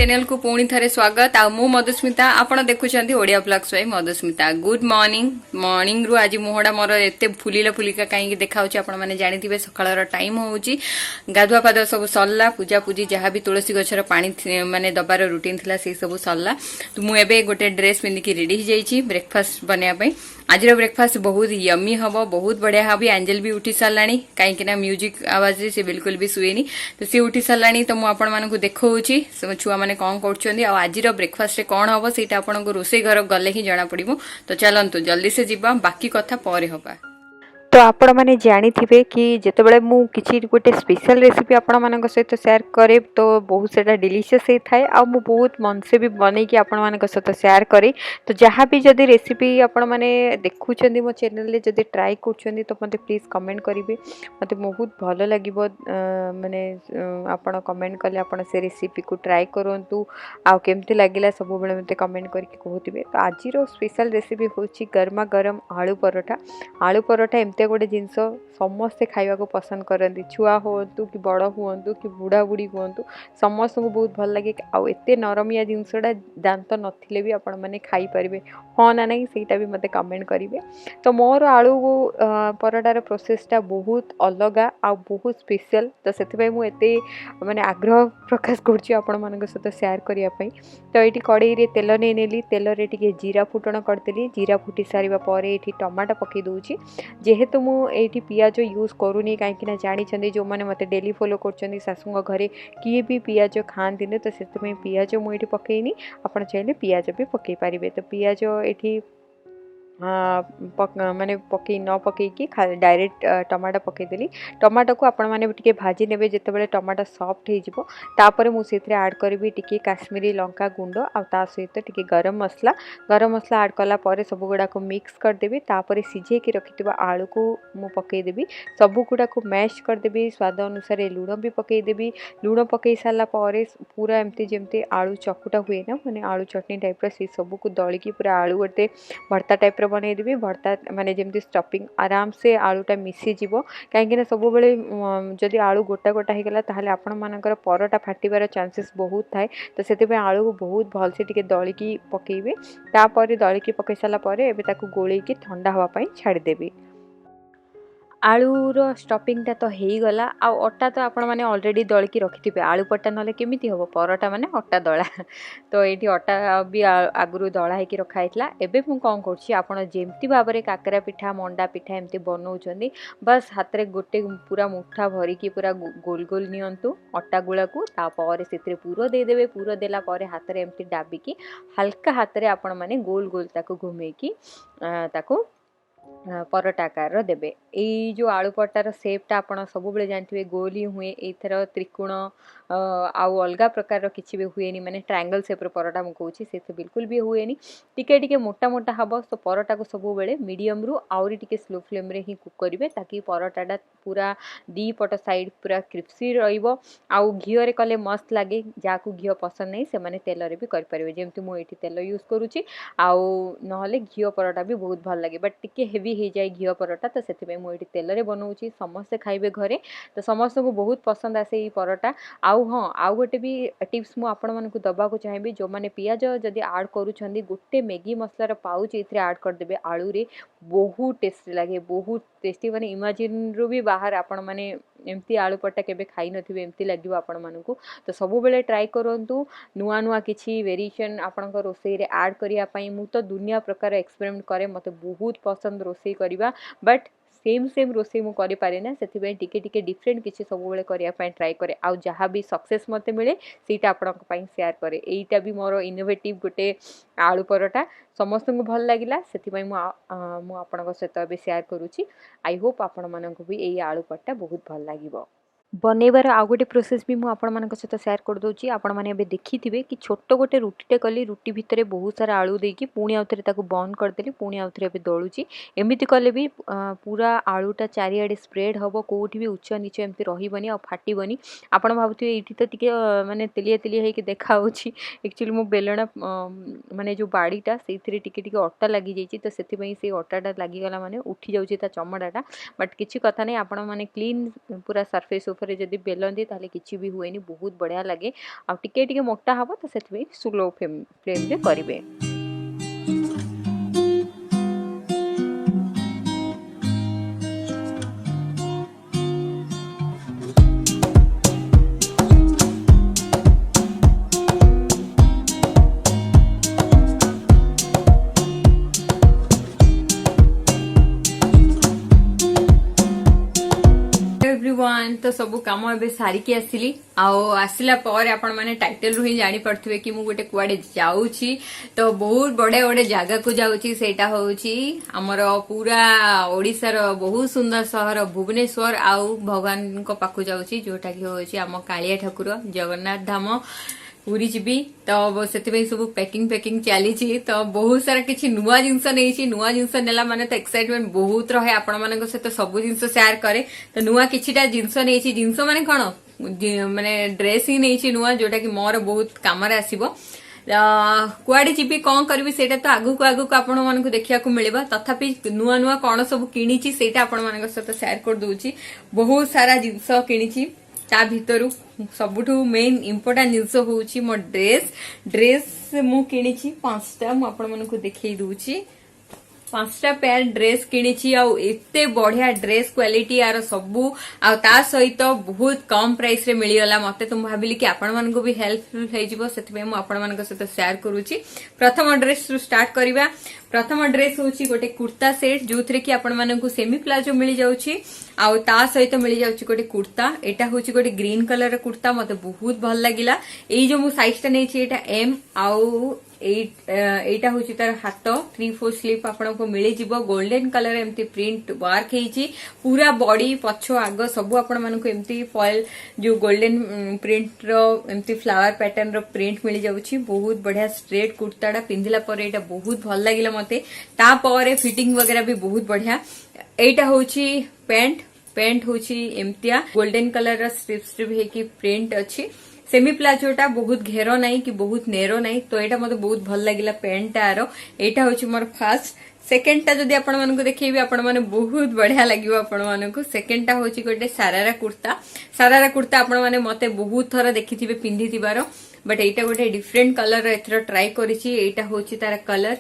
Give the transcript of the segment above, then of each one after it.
Channel को पुणी थे स्वागत आ मु मधुस्मिता आपण देखुं Odia blogs by Madhusmita. Good morning morning रु आज मुहड़ा मोर एत फुलिला फुलिका कहीं देखा आपने जानते सकाल टाइम होची गाधुआ पाधुआ सब सरला पूजा पूजी जहाँ भी तुलसी गछर पानी माने दबार रुटीन थिला से सब सरला। तो मुझे गोटे ड्रेस पिंधिकी रेडी हो जाइए ब्रेकफास्ट बनाया। आज ब्रेकफास्ट बहुत यमी हम बहुत बढ़िया हम। एंजेल भी उठी सारा कहीं म्यूजिक आवाज से बिल्कुल भी शुएनी तो सी उठी सारा। तो मुझे देखा छुआ मैंने कौन कर आज ब्रेकफास्ट कौन हम से आपको रोसे घर गले ही जना पड़ो। तो चलतु जल्दी से जीवा बाकी कथा पर हवा। तो आपण मैंने जानी कि जितेबाला मु किसी गोटे स्पेशल रेसिपी आपण मान सहित शेयर करे तो बहुत सेटा डिलीशियस होता है आ मु बहुत मन से भी बन कि आपण मान सहित शेयर करे। तो जहाँ भी जदि रेसिपी आपण मैंने देखुं मो चैनल जदि ट्राई कर तो मत प्लीज कमेंट करेंगे मत बहुत भल लगे माने आपण कमेंट कले आपण से रेसिपी को ट्राई करूँ आमती लगे सब बेले मत कमेंट करके कहते। तो आज स्पेशल रेसिपी हूँ गर्मा गरम आलू परोठा। आलू परोठा एमती गोटे जिनस समस्ते खावा को पसंद करती छुआ हूँ कि बड़ हूँ कि बुढ़ा बुढ़ी हूँ समस्त को बहुत भल लगे। आउ एते नरमिया जिनसटा दांत नथिले भी आपण मैंने खाई पारे हाँ ना नहीं सेटा भी मत कमेंट करेंगे। तो मोर आलू परोठार प्रोसेसटा बहुत अलग आ बहुत स्पेशल तो से मुझे माने आग्रह प्रकाश कर सहित शेयर करने। तो ये कड़ई तेल नहीं नेली तेल रे टिके जीरा फुटण करदेली जीरा फुटी सारा पर ये टमाटो पकई दूची जेहेतु मुझे पियाज यूज करूनी कहीं जानी जो मैंने मत डेली फॉलो कर शाशु घरे किए भी पियाज खाती तो से पियाज मुझे पकईनी आप चाहिए पियाज भी पकई पारे। तो पियाज ये माने पकई न पकईकी डायरेक्ट टमाटो पकईदेली टमाटो को आपण मैंने टिके भाजी नेबे जितेबाला टमाटो सॉफ्ट होपर मुझे ऐड करी टिके काश्मीरी लंका गुंड आ सहित टिके गरम मसला ऐड कला सब गुड़ा को मिक्स करदेवी तापर सिझे की रखि आलू को मु पकईदेवी सब गुड़ा को मैश करदेवी स्वाद अनुसार लुण भी पकईदेवी लुण पकई सारा पूरा एमती जमती आलू चकुटा हुए ना माने आलू चटनी टाइप से सब को दलिकी पूरा आलू गोटे भर्ता टाइप बनईदेवी भर्ता माने जमती स्टफिंग आराम से आलूटा मिसीजी कहीं सब बेले जदि आलू गोटा गोटा होगला ताहले आपण मानकर परोटा फाटिबार चांसेस बहुत थाए। तो से आलू को बहुत भल से टिके दलिकी पकेबे तापर दलिकी पकई सारा गोलेकी ठंडा हवाई छाड़देवी। आलूर स्टफिंगटा तो हो गला आटा तो आपण मैंने ऑलरेडी दलिकी रखिथे आलू पट्टा ना केमी हम परोटा माने अटा दला। तो ये अटा भी आगुरी दला होकर रखाई एवं मुझे कौन करमती भाव में काकरा पिठा मंडा पिठा एमती बनाऊँ बस हाथ में गोटे पूरा मुठा भरिकी पूरा गोल गोल नियंतु अटा गुला को तापर से पूर देदेवे पूर देला हाथ में एमती डाबिकी हल्का हाथ में आपण मैंने गोल गोल ताको घुमेकी ताको परोटा आकार देबे। ये जो आलू परोटार सेपटा आपण सब बेले जानते गोल ही हुए एथर त्रिकोण आउ अलग प्रकार किसी भी हुए माने ट्रायंगल सेप्र परोटा मुझे से बिल्कुल भी हुए टिके टिके मोटा मोटा हम। तो परोटा को सब बेले मीडियम रु आउरी टिके स्लो फ्लेम रे ही कुक करेंगे ताकि परोटाटा पूरा दी पट साइड पूरा क्रिस्पी रहिबो आउ घीओ रे कले मस्त लगे जाकू घीओ पसंद नहीं से माने तेल रे भी कर परिबे जेमति मु एठी तेल यूज करूची आउ नहले घीओ परोटा भी बहुत भल लगे बट टिके हेवी हो जाए घीओ परोटा। तो से मुझे तेल रे बनाऊँगी समस्ते खाइबे घरे तो समस्त को बहुत पसंद आसे ये परोटा। आउ हाँ आउ गोटे भी टिप्स मु आपण मानकु दबाकु चाहिए जो मैंने पियाज जदि ऐड करूछंदी गोटे मैगी मसलार पाउच एथरे ऐड करदेबे आलू रे बहुत टेस्टी लगे बहुत टेस्टी माने इमेजिन रु भी बाहर आपण माने एमती आलू परोटा केबे खाई नथिबे एमती लागिबो आपण मानकु। तो सब बेले ट्राई करंतु नुआ नुआ किछि वेरिएशन आपनका रोसई रे ऐड करिया पई मु तो दुनिया प्रकार एक्सपेरिमेंट करे मते बहुत पसंद रोसई करबा बट सेम रोसई मु करि पारे ना से टिके टिके डिफरेंट किछि सब बेले करिया पई ट्राई करे आउ जहाँ भी सक्सेस मते मिले सीटा आपनका पई शेयर करे। एईटा भी मोर इनोवेटिव गोटे आलू परोटा समस्त को भल लगिला से मु आपनका सहित अबे शेयर करूची। आई होप आपण मानकु भी एई आलू परोटा बहुत भल लागिबो। बनइबार आउ गोटे प्रोसेस भी मुझे सहित शेयर कर दूसरी आपण मैंने देखी कि छोट गोटे रुटीटे कली रुटी भितर बहुत सारा आलू देकी पुणी आउ थे बंद करदेली पुणी आउ थे दलुची एमती कले भी पूरा आलूटा चारिआडे स्प्रेड हम कौटी भी उच्च नीच एमती रही आ फाटबनी। आपण भावुवे ये तो टी माने तेलिया तेलिया होगी देखा एक्चुअली मो बेलना माने जो बाड़ीटा से टिके अटा लगी जाइए तो से अटाटा लगिगला माने उठी जाऊँगी चमड़ाटा बट किसी कथा नहीं आपण मैंने क्लीन पूरा सरफेस हाथ जदि बेलती ताले किछि भी हुएनी बहुत बढ़िया लगे आ टिके टिके मोटा हबो तो सेतबे स्लो फ्लेम रे करिवे। एवरीवन तो सब काम एबे सारिकी आसिली आसला पर आपण माने टाइटल रु ही जानी पड़थिबे कि मु गोटे कुआडे जाउची तो बहुत बड़े बड़े जगह को जाउची सेटा होउची हमर पूरा ओडिसा रो बहुत सुंदर शहर भुवनेश्वर आउ भगवान को पाखु जाउची जोटा कि होउची हम कालिया ठाकुर जगन्नाथ धाम पूरी जीवी तो से सब पैकिंग चली तो बहुत सारा किसी नुआ जिनस नहीं नुआ जिनस नेला माने तो एक्साइटमेंट बहुत रहे आपण मान सहित सब जिनस शेयर करे तो नुआ किछिटा जिनस नहीं जिनस माने कौन माने ड्रेस ही नहीं नुआ जोटा कि मोर बहुत काम आसीबो कुआडे जीवी कौन करी से आगु आगु आपण मानक देखा मिलवा तथापि नुआ नुआ कौन सब किणी से आपण मान सहित शेयर कर दूची बहुत सारा जिनस किणी ता भितरु सबुठु मेन इंपोर्टेंट जिनस होउची मो ड्रेस मु किणीची 5टा मु आपण मानकु देखै दूची 5टा पेयर ड्रेस किणीची आ एते बढ़िया ड्रेस क्वालिटी यार सबु आ ता सहित बहुत कम प्राइस रे मिलिगला मते तो भाबिली कि आपण मानकु भी हेल्पफुल हे जिवो सेतबे मु आपण मानक सहित शेयर करूची। प्रथम ड्रेस रु स्टार्ट करिवा। प्रथम ड्रेस होची गोटे कुर्ता सेट जो थरे कि आपण मानकु सेमी प्लाजो मिली जाउची आ ता सहित मिली जाउची गोटे कुर्ता एटा होची गोटे ग्रीन कलर रे कुर्ता मते बहुत भल लागिला एई जो मु साइज ता नेछि एटा एम आउ एटा होची तार हाथ 3/4 स्लीव आपण को मिली जिवो गोल्डन कलर एमती प्रिंट वर्क हेची पूरा बॉडी पछो आगो सब आपण मानकु एमती फॉइल जो गोल्डन प्रिंट रो एमती फ्लावर पैटर्न रो प्रिंट मिली जाउची बहुत बढ़िया स्ट्रेट कुर्ताडा पिंधिला पर एटा बहुत भल लागिला मते ता परे फिटिंग वगैरह भी बहुत बढ़िया। एटा होची पैंट होची एमतिया गोल्डन कलर रो स्ट्रिप हे की प्रिंट अछि सेमी प्लाजोटा बहुत घेरो नहीं कि बहुत नेरो नहीं तो एटा मते बहुत भल लागिला पैंट आरो एटा होची मोर फर्स्ट सेकेंड टा जदी आपण मानको देखैबी आपण माने बहुत बढ़िया लागिवो आपण मानको सेकेंड टा होची गोटे सारारा कुर्ता आपण माने मते बहुत थरा देखिथिबे पिंधिथिबारो बट एटा गोटे डिफरेंट कलर एथरो ट्राई करिछि एटा होची तार कलर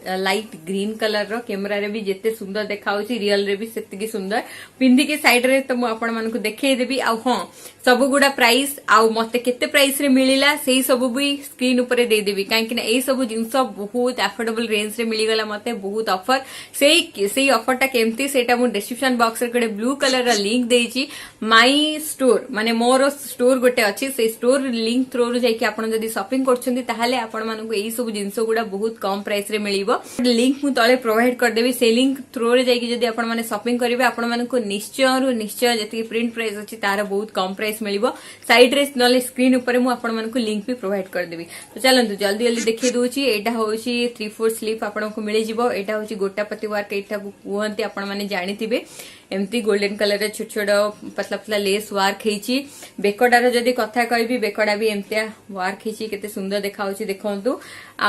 लाइट ग्रीन कलर रो कैमरा रे भी जेते सुंदर देखाउची रियल रे भी सेतिकी सुंदर पिंदी के साइड रे तो मु आपण मानको देखै देबी आ हां सब गुडा प्राइस आ मते केते प्राइस रे मिलिला सेही सब भी स्क्रीन ऊपर दे देबी काहे कि ए सब जिंस बहुत अफोर्डेबल रेंज रे मिली गला मते बहुत ऑफर सेही ऑफर ता केमती सेटा मु डिस्क्रिप्शन बॉक्स रे कोडे ब्लू कलर रा लिंक देइची माई स्टोर माने मोर स्टोर गोटे अछि से स्टोर लिंक थ्रू रो जाई कि आपण जदी शॉपिंग करछंती ताहाले आपण मानको एही सब जिंस गुडा बहुत कम प्राइस रे मिलिबो लिंक मु तळे प्रोवाइड कर देबी से लिंक थ्रू रे जाई कि जदी आपण माने शॉपिंग करिवे आपण मानको निश्चय जति प्रिंट प्राइस अछि तार बहुत कम प्राइस मिलिबो साइड रे नले स्क्रीन ऊपर मु आपण मानको लिंक भी प्रोवाइड कर देबी तो चलंतु जल्दी जल्दी देखि दोची एटा होची 3/4 स्लीव आपण को मिली जिवो एटा होची गोटापति वर्क एटा को कुहंती आपण माने जानिथिबे एमती गोल्डन कलर रे छोट छोट पतला पतला लेस वर्क हेची बेकडार जदी कथा कहबी बेकडा भी एमतिया वर्क हेची केते सुंदर देखाउची देखंतु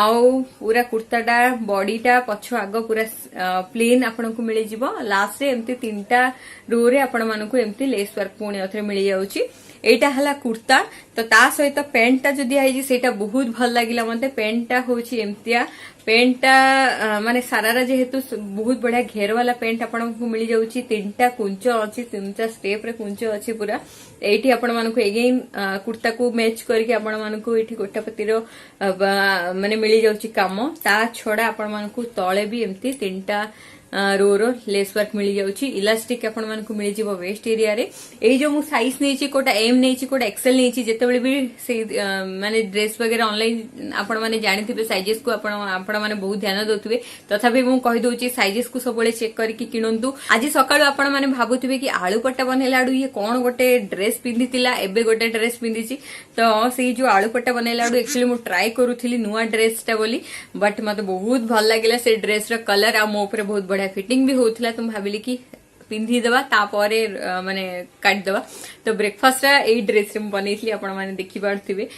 आउ पूरा कुर्ताटा बॉडीटा पछ आग पूरा प्लेन आपण को मिली जिवो लास्ट रे एमती 3टा रो रे आपण मानकु एमती लेस वर्क पुणी अथरे मिली जाउची एटा हला कुर्ता तो ता सहित पैंट टा जदी आइजी सेटा बहुत भल लागिला मते पैंट टा होची एमतिया पैंट टा माने सारारा जेहेतु बहुत बढ़िया घेर वाला पैंट आपण को मिली जाउची 3टा कुंच अछि 3टा स्टेप रे कुंच अछि पूरा एठी आपण मानकु अगेन कुर्ता को मैच करके आपण मानकु एठी गोटापति रो माने मिली जाउची काम ता छोडा आपण मानकु तळे भी एमती 3टा रो रो लेस वर्क मिली जाउची इलास्टिक आपण मानकु मिली जिवो वेस्ट एरिया रे एई जो मु साइज नेची कोटा एम नेची कोटा एक्सेल नेची जेतेबेले भी से माने ड्रेस वगैरह ऑनलाइन आपण माने जानिथिबे साइजेस को आपण माने बहुत ध्यान दोथिबे तथापि मु कहि दोची साइजेस को सबले चेक करके किनंतु आज सकाळ आपण माने भाबुथिबे कि आलू पट्टा बनेलाडू ये कोन गोटे ड्रेस पिंधितिला एबे गोटे ड्रेस पिंधिची तो सेई जो आलू पट्टा बनेलाडू एक्चुअली मु ट्राई करूथिली नुवा ड्रेस टा बोली बट मते बहुत भल लागिला से ड्रेस रो कलर आ मो ऊपर बहुत बढ़िया फिटिंग भी होथिला तुम भाबिली कि पिंधि देबा तापरे माने काट देबा तो ब्रेकफास्ट ए ड्रेस रे बनेइथली आपण माने देखि पारथिबे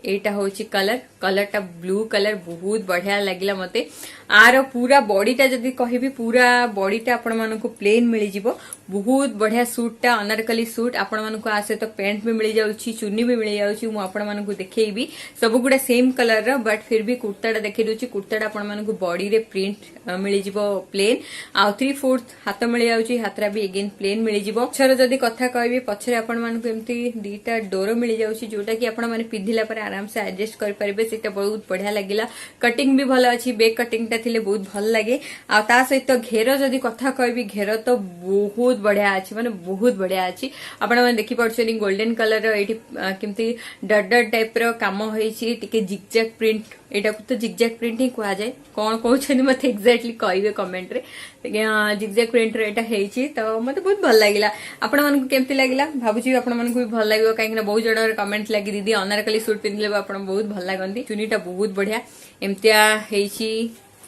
एटा होची कलर टा ब्लू कलर बहुत बढ़िया लागिला मते आर पूरा बॉडी टा जदी कहिबी पूरा बॉडी टा आपण मानको प्लेन मिली जिवो बहुत बढ़िया सूटा अनारकली सूट आपण मानक आ सहित पैंट भी मिल जाउची चुन्नी भी मिल जाउची मु आपण मानक देखेबी सब गुडा सेम कलर रो बट फिर भी कुर्ताटा देखै दोची कुर्ताटा आपण मानक बॉडी रे प्रिंट मिल जिवो प्लेन आ 3/4 हाथ मिल जाउची हाथरा भी अगेन प्लेन मिल जिवो पछर जदी कथा कहबी पछरे आपण मानक एम्ति दीटा डोर मिल जाउची जोटा कि आपण माने पिंधिला पर आराम से एडजस्ट कर परिबे सेटा बहुत बढ़िया लागिला कटिंग भी भलो अछि बैक कटिंग ता थिले बहुत भल लागे आ ता सहित घेर जदी कथा कहबी घेर तो बहुत बढ़िया अछि माने बहुत बढ़िया अछि आपण माने देखि पड़छनी गोल्डन कलर रो एठी केमती डट डट टाइप रो काम होईची टिके जिगजैग प्रिंट एटा को तो जिगजैग प्रिंट ही कुआ जाए कोन कहउछनी मते एक्जेक्टली कहबे कमेंट रे जिगजैग प्रिंट रे एटा हेईची तो मते बहुत भल लागिला आपण मानकु केमती लागिला भाबुची आपण मानकु भी भल लागियो काहे कि बहुत जण कमेंट लागी दीदी अनारकली सूट पिनले आपण बहुत भल लागंती चुनीटा बहुत बढ़िया एमतिया हेईची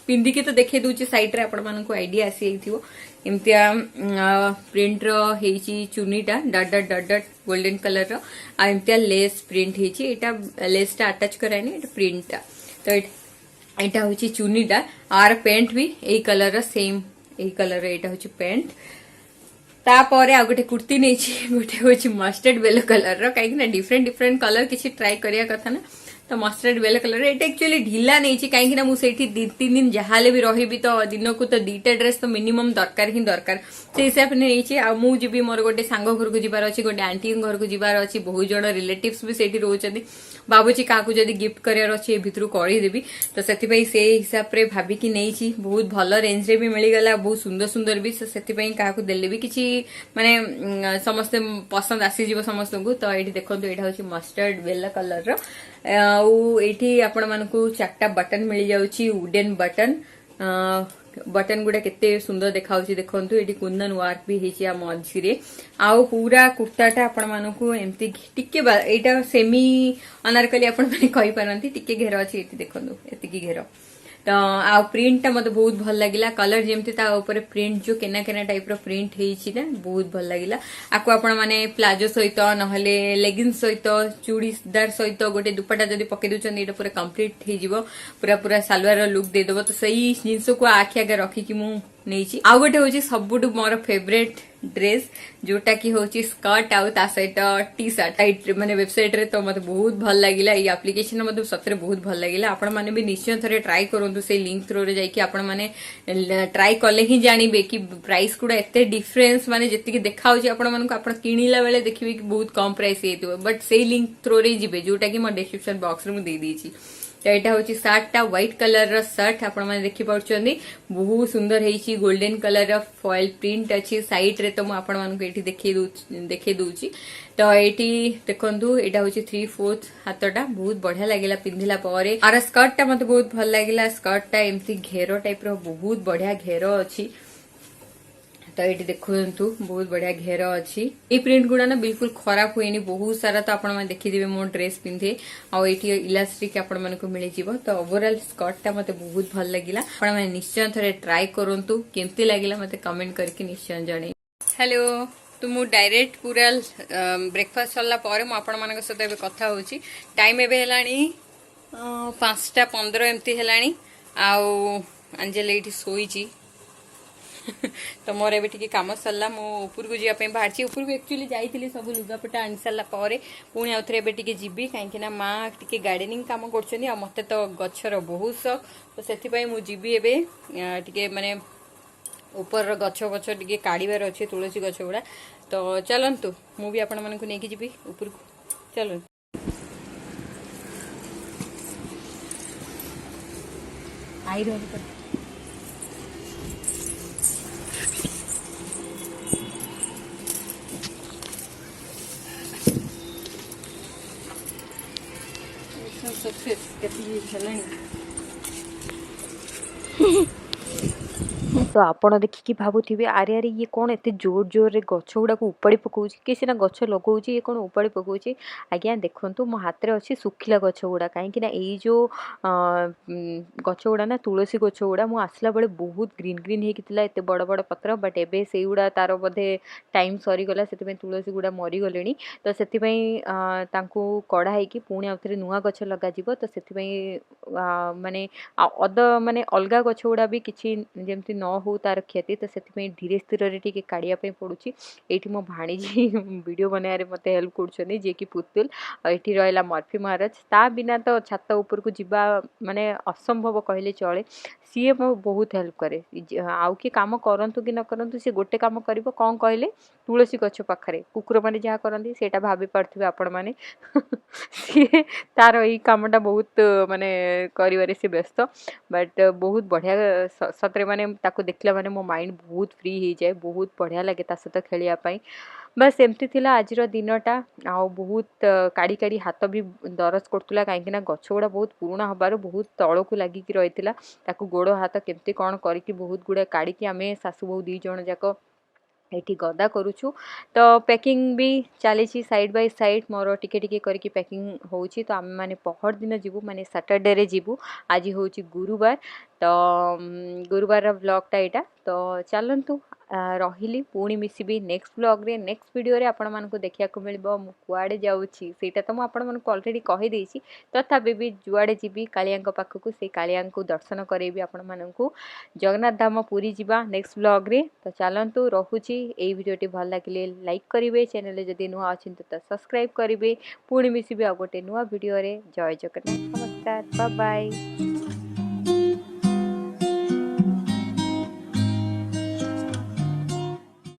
पिंदी के तो देखे दूची साइड रे आपण मानकु आईडिया आसी हेइथिवो एमतिया प्रिंट रो हेइची चुनीटा डट डट डट डट गोल्डन कलर रो आ एमतिया लेस प्रिंट हेइची एटा लेस टा अटैच करायनी एटा प्रिंट तो एटा होची चुनीटा आर पेंट भी एई कलर रो सेम एई कलर रो एटा होची पेंट तापर आ गोटे कुर्ती नहीं गोटे हूँ मस्टर्ड येलो कलर रो कहीं डिफरेंट डिफरेंट कलर किसी ट्राई करिया कथा ना तो मस्टर्ड येलो कलर एटा एक्चुअली ढिला नहीं कहीं मुझे 2-3 दिन जहाँ भी रही तो दिन को तो 2टा ड्रेस तो मिनिमम दरकार ही दरकार से हिसाब से नहीं मुझे मोर गोटे सांग घर को जीवार अच्छी गोटे आंटी घर को जीवार अच्छी बहुत जन रिलेटिव्स भी सेठी रोचंदी भावुची क्या जदि गिफ्ट करार अच्छे भितर करदेवी तो से हिसाब से भाविकी नहीं बहुत भल रेंज रे भी मिलगला बहुत सुंदर सुंदर भी से क्या देले भी किसी माने समस्ते पसंद आसीज समस्त को तो ये देखो यहाँ हूँ मस्टर्ड येलो कलर री आपण मानकु 4टा बटन मिल जाउची वुडन बटन बटन गुडा केते सुंदर देखाउची देखंतु एठी कुंदन वर्क भी हेची आ मझी रे आउ पूरा कुर्ताटा आपण मानकु एम्ति टिके एटा सेमी अनारकली आपण माने कहि पारंती टिके घेर अछि एठी देखंतु एतिकी घेर तो आ प्रिंट मत बहुत भल लगिला कलर जेमती ता ऊपर प्रिंट जो केना केना टाइप रो प्रिंट हेची ना बहुत भल लगिला आको आपण माने प्लाजो सहित नहले लेगिंस सहित चूड़ीदार सहित गोटे दुपट्टा जदी पके दुचन एटा पूरा कंप्लीट हे जिवो पूरा पूरा सलवार लुक दे देबो तो सही जिंस को आखि आगे रखी कि मु नहीं आ गोटे हूँ सबुठ मोर फेवरेट ड्रेस जोटा कि हूँ स्कर्ट आउ ता सहित टी शर्ट माने वेबसाइट रे तो मत बहुत भल लगिला ये एप्लिकेशन मतलब सतरे बहुत भल लगिला आपण माने भी निश्चय थरे ट्राई करंतु से लिंक थ्रू रे जाई आपण माने ट्राई कले ही जानिबे कि प्राइस कुडा एते डिफरेंस माने जति कि देखाउ छी आपण मानको आपण किनिला बेले देखिबे कि बहुत कम प्राइस हेतिबो बट से लिंक थ्रू रे जिबे जोटा कि म डिस्क्रिप्शन बॉक्स रे म दे दी छी तो यहाँ हूँ सार्टा व्हाइट कलर रो शर्ट आपण माने देखि पाउछंदी बहुत सुंदर हेची गोल्डन कलर रो फॉइल प्रिंट अछि साइड रे तो म आपण मानको एठी देखे दूची तो एठी देखंतु एटा हूँ 3/4 हाथटा बहुत बढ़िया लागिला पिंधिला परे आर स्कर्ट टा मते बहुत भल लागिला स्कर्ट टा एम्ति घेरो टाइप रो बहुत बढ़िया घेरो अछि तो ये देखु बहुत बढ़िया घेर अच्छी ये प्रिंट गुड़ा ना बिल्कुल खराब हुए बहुत सारा तो आप देखिए मो ड्रेस पिंधे आईटी इलास्टिक आपण मन को मिल जाव तो ओवरऑल स्कर्ट टा मते बहुत भल लगिला आपण माने निश्चय थरे ट्राई करंतु केमती लागिला मते कमेंट करके निश्चय जणे हेलो तो मु डायरेक्ट पूरा ब्रेकफास्ट सरला पारे मु आपण मानक सहित एबे कथा होची टाइम एबे हेलानी 5:15 एमती हेलानी आउ अंजलि एठी सोईची तो मोर एबे टिके काम सरला मो ऊपर को जिया बाहर ऊपर को एक्चुअली जाइली सब लुगापटा आनी सारा पर पुणी आउे एबे टिके जीवी कहीं माँ टिके गार्डनिंग काम कर मत तो गचर बहुत शौक तो से मुझी एबे टिके माने ऊपर गछ गछ टिके काढ़ार अच्छे तुलसी गछ गुड़ा तो चलतु मु भी आपण मानक नहीं जी ऊपर को चल आई रही तो आपण देखिकी भावुथिबे आरे आरे ये कौन एते जोर जोर रे गछ गुडा को उपाड़ी पकाउची कि सिना गछ लगाउची ये कौन उपाड़ी पकाउची आज्ञा देखंतु मो हाथ रे अछि सुखिला गछ गुडा काहे कि ना एई जो गछ गुडा ना तुलसी गछ गुडा मो आसला बेले बहुत ग्रीन ग्रीन हे कितला एते बड़ बड़ पत्र बट एबे सेई गुडा तारो बधे टाइम सरी गला सेति में तुलसी गुडा मरी गलेनी तो सेति में तांको कड़ा हे कि पुणी आउथरे नुवा गछ लगा जिवो तो सेति में माने अद माने अलगा गछ गुडा भी किछि जेमति न हो तार क्षति तो से धीरे स्थिर टे काढ़ापी पड़ुची ये मो भाणीजी वीडियो बनाया मत हेल्प कर जी कि पुतुल ये रहा मर्फी महाराज ता बिना तो छात उपर को जीवा माने असंभव कहले चले सी मो बहुत हेल्प करे आउ कि कम करंतु कि न करंतु सी गोटे कम कर कौन कहले तुलसी गछ पाखरे कुकुर मैंने जहाँ करती से भाभी पारे आपण मैंने सी तार यही कमटा बहुत माने करिवारे से व्यस्त बट बहुत बढ़िया सतरे माने ताको देखला माने मो माइंड बहुत फ्री हो जाए बहुत बढ़िया लगे ता सहित खेलिया बस एमती थिला आजिर दिनटा आ बहुत काड़ी काड़ी हाथ भी दरज करतुला कहीं गछ गुड़ा बहुत पुराणा हबार बहुत तलू लगिकी रही ताकू गोड़ हाथ केमती कौन करके बहुत गुड़ा काढ़ी आम सासू बहु दी जन जाक ये गदा करुचु तो पैकिंग भी चली साइड बाय साइड मोर टिके टिके करके पैकिंग होची तो आम माने पहर दिन जीवु माने सैटरडे रे जीवु आज होची गुरुवार तो गुरुवार ब्लॉगटा यहाँ तो चलतु रही पुणी मिसबी नेक्स्ट ब्लॉग रे नेक्स्ट वीडियो रे आपण मानकु देखिया को मिलबो मु कुआडे जाउची सेटा तो मु आपण मानकु ऑलरेडी कहि देइची तथापि भी जुआडे जीबी कालियांको पाखकु से कालियांको दर्शन करेबी आपण मानकु जगन्नाथ धाम पुरी जीवा नेक्स्ट ब्लॉग रे तो चलतु रहुची ए वीडियोटी भल लागिले लाइक करिवे चैनल जदि नुआ अछिन तो सब्सक्राइब करिवे पुणी मिसबी आ गोटे नुआ वीडियो रे जय जगन्नाथ नमस्कार बाय बाय।